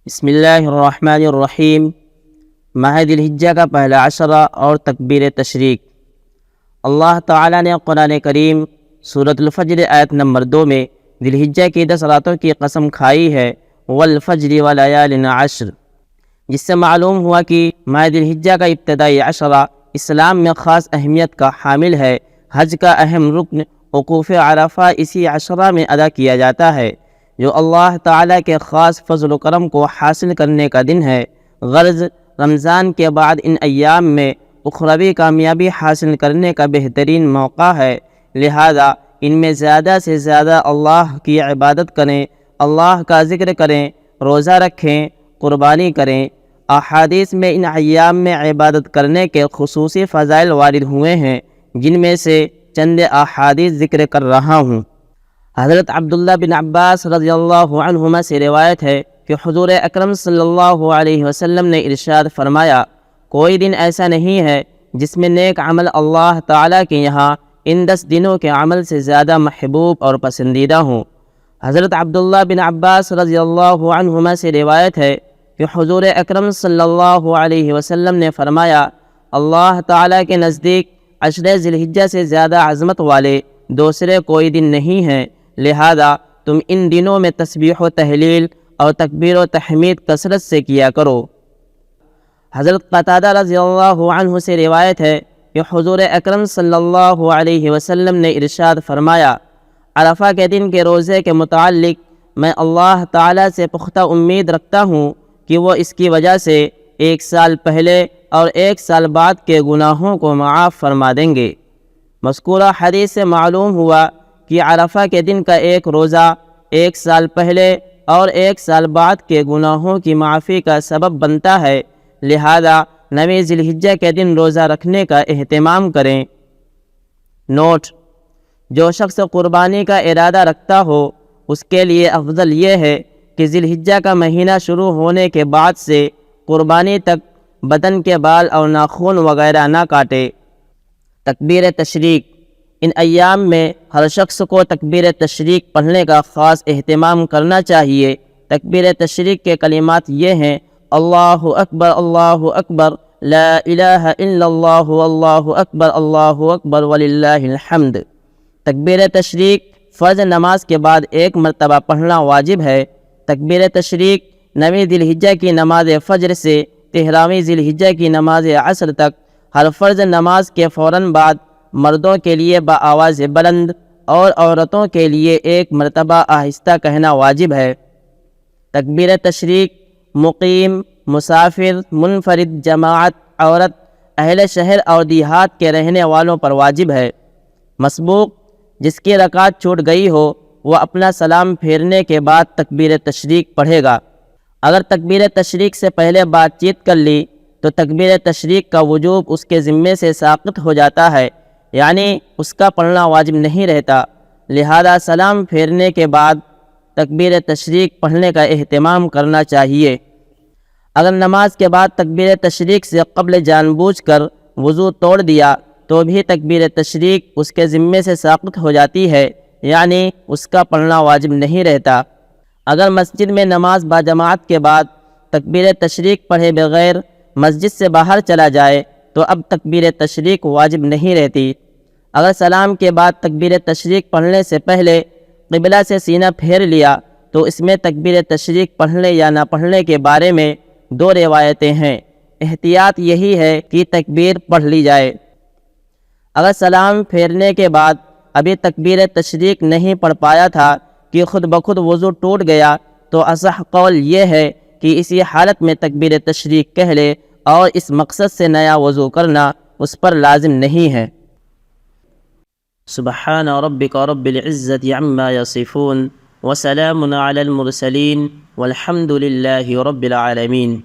بسم اللہ الرحمن الرحیم۔ ماہ ذی الحجہ کا پہلا عشرہ اور تکبیر تشریق۔ اللہ تعالیٰ نے قرآن کریم سورۃ الفجر آیت نمبر 2 میں ذی الحجہ کی 10 راتوں کی قسم کھائی ہے، والفجر ولیال عشر، جس سے معلوم ہوا کہ ماہ ذی الحجہ کا ابتدائی عشرہ اسلام میں خاص اہمیت کا حامل ہے۔ حج کا اہم رکن وقوف عرفہ اسی عشرہ میں ادا کیا جاتا ہے، جو اللہ تعالیٰ کے خاص فضل و کرم کو حاصل کرنے کا دن ہے۔ غرض رمضان کے بعد ان ایام میں اخروی کامیابی حاصل کرنے کا بہترین موقع ہے، لہذا ان میں زیادہ سے زیادہ اللہ کی عبادت کریں، اللہ کا ذکر کریں، روزہ رکھیں، قربانی کریں۔ احادیث میں ان ایام میں عبادت کرنے کے خصوصی فضائل وارد ہوئے ہیں، جن میں سے چند احادیث ذکر کر رہا ہوں۔ حضرت عبداللہ بن عباس رضی اللہ عنہما سے روایت ہے کہ حضور اکرم صلی اللہ علیہ وسلم نے ارشاد فرمایا، کوئی دن ایسا نہیں ہے جس میں نیک عمل اللہ تعالیٰ کے یہاں ان 10 دنوں کے عمل سے زیادہ محبوب اور پسندیدہ ہوں۔ حضرت عبداللہ بن عباس رضی اللہ عنہما سے روایت ہے کہ حضور اکرم صلی اللہ علیہ وسلم نے فرمایا، اللہ تعالیٰ کے نزدیک عشرہ ذی الحجہ سے زیادہ عظمت والے دوسرے کوئی دن نہیں ہیں، لہذا تم ان دنوں میں تسبیح و تہلیل اور تکبیر و تحمید کثرت سے کیا کرو۔ حضرت قتادہ رضی اللہ عنہ سے روایت ہے کہ حضور اکرم صلی اللہ علیہ وسلم نے ارشاد فرمایا، عرفہ کے دن کے روزے کے متعلق میں اللہ تعالیٰ سے پختہ امید رکھتا ہوں کہ وہ اس کی وجہ سے 1 سال پہلے اور 1 سال بعد کے گناہوں کو معاف فرما دیں گے۔ مذکورہ حدیث سے معلوم ہوا کہ عرفہ کے دن کا ایک روزہ 1 سال پہلے اور 1 سال بعد کے گناہوں کی معافی کا سبب بنتا ہے، لہذا 9 ذی الحجہ کے دن روزہ رکھنے کا اہتمام کریں۔ نوٹ: جو شخص قربانی کا ارادہ رکھتا ہو اس کے لیے افضل یہ ہے کہ ذی الحجہ کا مہینہ شروع ہونے کے بعد سے قربانی تک بدن کے بال اور ناخن وغیرہ نہ کاٹے۔ تکبیر تشریق۔ ان ایام میں ہر شخص کو تکبیر تشریق پڑھنے کا خاص اہتمام کرنا چاہیے۔ تکبیر تشریق کے کلمات یہ ہیں: اللہ اکبر، لا الہ الا اللہ، اللہ اکبر وللہ الحمد۔ تکبیر تشریق فرض نماز کے بعد 1 مرتبہ پڑھنا واجب ہے۔ تکبیر تشریق 9 ذی الحجہ کی نماز فجر سے 13ویں ذی الحجہ کی نماز عصر تک ہر فرض نماز کے فوراً بعد مردوں کے لیے بآواز بلند اور عورتوں کے لیے 1 مرتبہ آہستہ کہنا واجب ہے۔ تکبیر تشریق مقیم، مسافر، منفرد، جماعت، عورت، اہل شہر اور دیہات کے رہنے والوں پر واجب ہے۔ مسبوق: جس کی رکعت چھوٹ گئی ہو وہ اپنا سلام پھیرنے کے بعد تکبیر تشریق پڑھے گا۔ اگر تکبیر تشریق سے پہلے بات چیت کر لی تو تکبیر تشریق کا وجوب اس کے ذمے سے ساقط ہو جاتا ہے، یعنی اس کا پڑھنا واجب نہیں رہتا، لہذا سلام پھیرنے کے بعد تکبیر تشریق پڑھنے کا اہتمام کرنا چاہیے۔ اگر نماز کے بعد تکبیر تشریق سے قبل جان بوجھ کر وضو توڑ دیا تو بھی تکبیر تشریق اس کے ذمے سے ساقط ہو جاتی ہے، یعنی اس کا پڑھنا واجب نہیں رہتا۔ اگر مسجد میں نماز باجماعت کے بعد تکبیر تشریق پڑھے بغیر مسجد سے باہر چلا جائے تو اب تکبیر تشریق واجب نہیں رہتی۔ اگر سلام کے بعد تکبیر تشریق پڑھنے سے پہلے قبلہ سے سینہ پھیر لیا تو اس میں تکبیر تشریق پڑھنے یا نہ پڑھنے کے بارے میں 2 روایتیں ہیں۔ احتیاط یہی ہے کہ تکبیر پڑھ لی جائے۔ اگر سلام پھیرنے کے بعد ابھی تکبیر تشریق نہیں پڑھ پایا تھا کہ خود بخود وضو ٹوٹ گیا تو اصح قول یہ ہے کہ اسی حالت میں تکبیر تشریق کہہ لے اور اس مقصد سے نیا وضو کرنا اس پر لازم نہیں ہے۔ سبحان ربک رب العزت عما یصفون وسلام علی المرسلین والحمد للہ رب العالمین۔